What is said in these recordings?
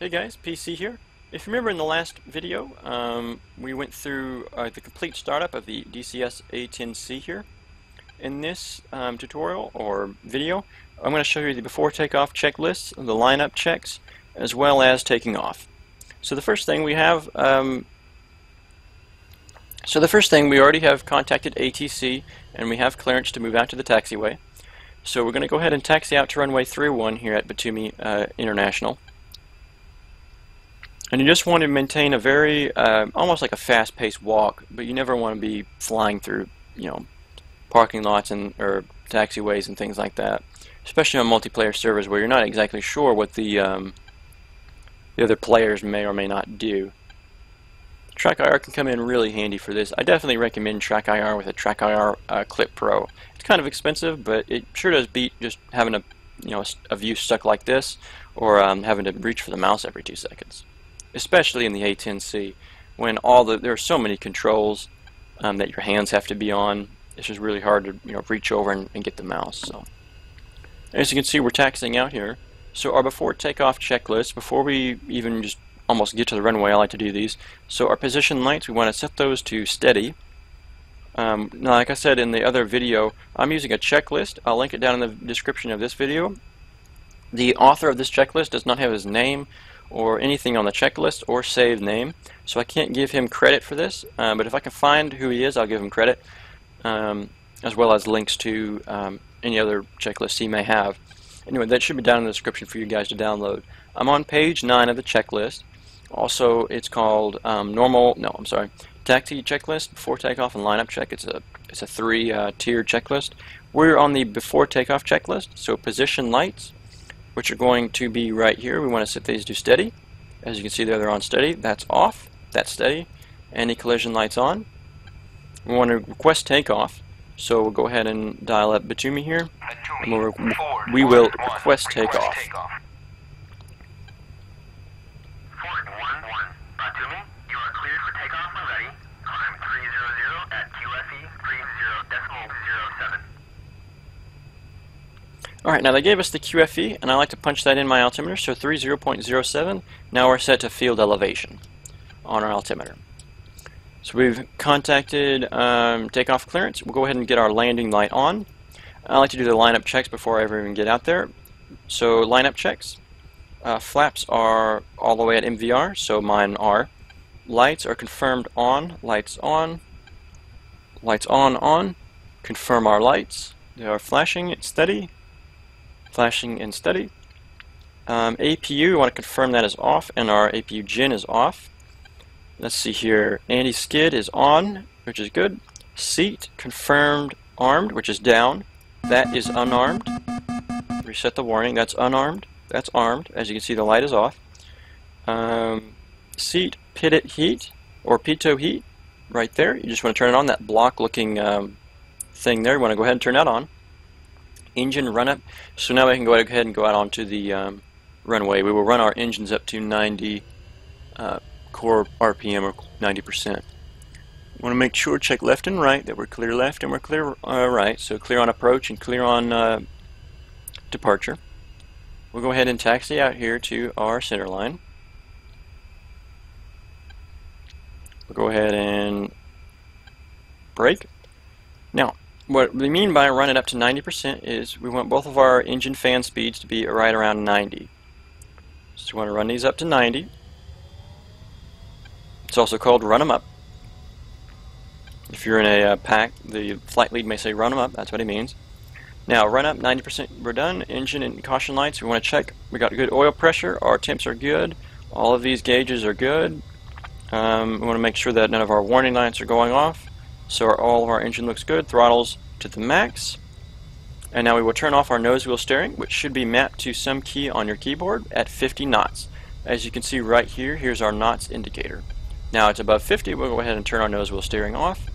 Hey guys, PC here. If you remember in the last video, we went through the complete startup of the DCS A10C here. In this tutorial or video, I'm going to show you the before takeoff checklist, the lineup checks, as well as taking off. So the first thing we have, we already have contacted ATC and we have clearance to move out to the taxiway. So we're going to go ahead and taxi out to runway 31 here at Batumi International. And you just want to maintain a very, almost like a fast-paced walk, but you never want to be flying through, parking lots or taxiways and things like that. Especially on multiplayer servers where you're not exactly sure what the other players may or may not do. Track IR can come in really handy for this. I definitely recommend Track IR with a Track IR Clip Pro. It's kind of expensive, but it sure does beat just having a view stuck like this, or having to reach for the mouse every 2 seconds. Especially in the A10C, when there are so many controls that your hands have to be on. It's just really hard to reach over and get the mouse. So, as you can see, we're taxiing out here. So our before takeoff checklist, before we even just almost get to the runway, I like to do these. So our position lights, we want to set those to steady. Now, like I said in the other video, I'm using a checklist. I'll link it down in the description of this video. The author of this checklist does not have his name or anything on the checklist or saved name, so I can't give him credit for this, but if I can find who he is, I'll give him credit, as well as links to any other checklists he may have. Anyway, that should be down in the description for you guys to download. I'm on page 9 of the checklist. Also, it's called taxi checklist, before takeoff and lineup check. It's a 3-tiered checklist. We're on the before takeoff checklist, so position lights, which are going to be right here. We want to set these to steady. As you can see there, they're on steady. That's off. That's steady. Any collision lights on. We want to request takeoff. So we'll go ahead and dial up Batumi here. And we will request takeoff. Batumi, you are cleared for takeoff when ready. Climb 300 at QFE 30.07. Alright, now they gave us the QFE, and I like to punch that in my altimeter, so 30.07. Now we're set to field elevation on our altimeter. So we've contacted takeoff clearance. We'll go ahead and get our landing light on. I like to do the lineup checks before I ever even get out there. So lineup checks. Flaps are all the way at MVR, so mine are. Lights are confirmed on, lights on, lights on. Confirm our lights. They are flashing and steady. Flashing and steady. APU, we want to confirm that is off, and our APU gen is off. Let's see here. Anti-skid is on, which is good. Seat confirmed armed, which is down. That is unarmed. Reset the warning. That's unarmed. That's armed. As you can see, the light is off. Seat pitted heat or pitot heat, right there. You just want to turn it on. That block-looking thing there. You want to go ahead and turn that on. Engine run up. So now we can go ahead and go out onto the runway. We will run our engines up to 90 core RPM or 90%. Want to make sure, check left and right, that we're clear left and we're clear right. So clear on approach and clear on departure. We'll go ahead and taxi out here to our center line. We'll go ahead and brake. Now, what we mean by run it up to 90% is we want both of our engine fan speeds to be right around 90. So we want to run these up to 90. It's also called run them up. If you're in a pack, the flight lead may say run them up. That's what he means. Now run up 90%. We're done. Engine and caution lights. We want to check. We got good oil pressure. Our temps are good. All of these gauges are good. We want to make sure that none of our warning lights are going off. So all of our engine looks good. Throttles to the max. And now we will turn off our nose wheel steering, which should be mapped to some key on your keyboard at 50 knots. As you can see right here, here's our knots indicator. Now it's above 50. We'll go ahead and turn our nose wheel steering off.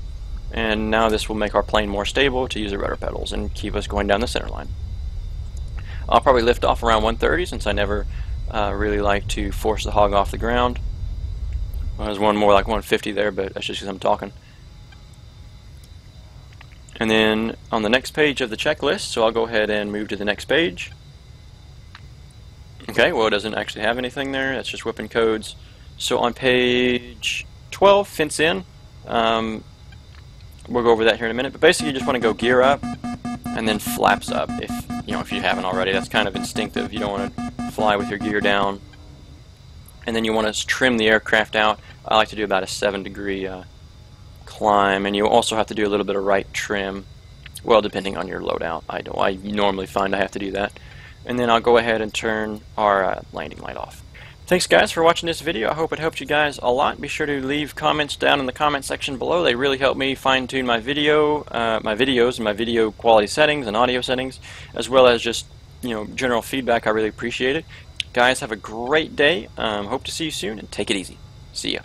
And now this will make our plane more stable to use the rudder pedals and keep us going down the center line. I'll probably lift off around 130 since I never really like to force the hog off the ground. Well, there's one more like 150 there, but that's just because I'm talking. And then on the next page of the checklist, so I'll go ahead and move to the next page. Okay, well, it doesn't actually have anything there. That's just whipping codes. So on page 12, fence in. We'll go over that here in a minute. But basically, you just want to go gear up and then flaps up. If you haven't already, that's kind of instinctive. You don't want to fly with your gear down. And then you want to trim the aircraft out. I like to do about a 7-degree climb, and you also have to do a little bit of right trim. Well, depending on your loadout. I normally find I have to do that. And then I'll go ahead and turn our landing light off. Thanks guys for watching this video. I hope it helped you guys a lot. Be sure to leave comments down in the comment section below. They really help me fine-tune my videos and my video quality settings and audio settings, as well as just general feedback. I really appreciate it. Guys, have a great day. Hope to see you soon, and take it easy. See ya.